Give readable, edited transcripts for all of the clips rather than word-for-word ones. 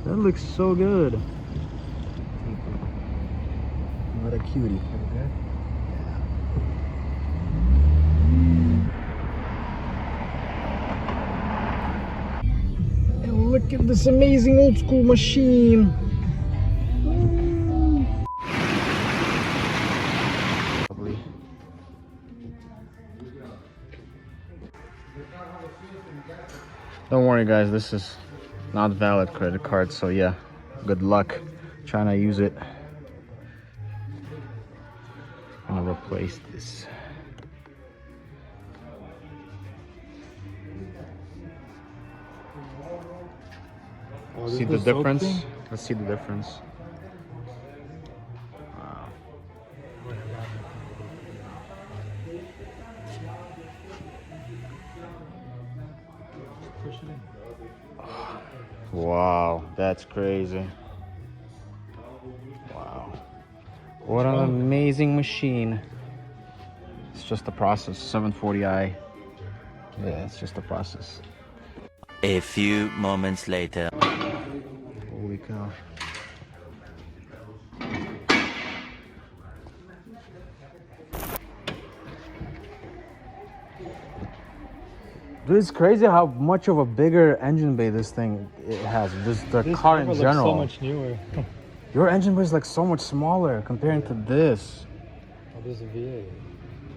That looks so good. What a cutie. Okay. And look at this amazing old school machine. Don't worry guys, this is not valid credit card, so yeah, good luck trying to use it. I'm gonna replace this. Oh, See the difference? Let's see the difference. Wow. Wow, that's crazy. Wow. What an amazing machine. It's just a process, 740i. Yeah, it's just a process. A few moments later. Holy cow. Dude, it's crazy how much of a bigger engine bay this thing it has. Just the car in general. So much newer. Your engine bay is like so much smaller comparing to this. Oh, there's a V8.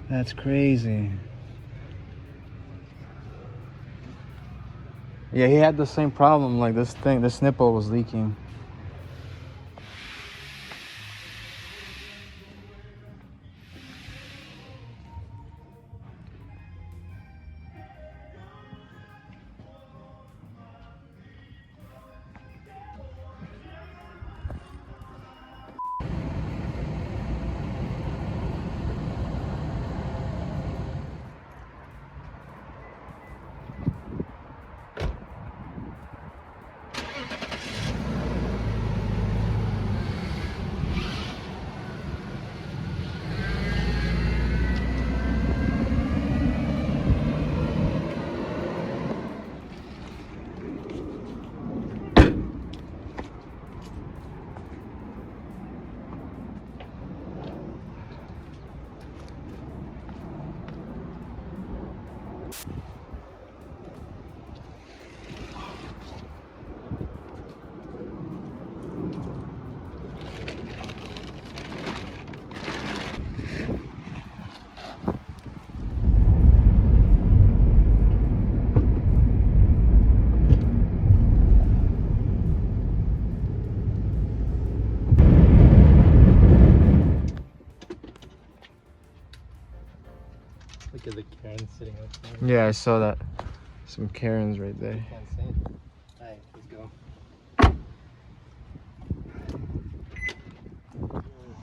That's crazy. Yeah, he had the same problem. Like this nipple was leaking. Look at the Karen sitting up there. Yeah, I saw that. Some Karens right there. Can't say it. Alright, let's go.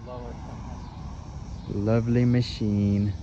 Lower. Lovely machine.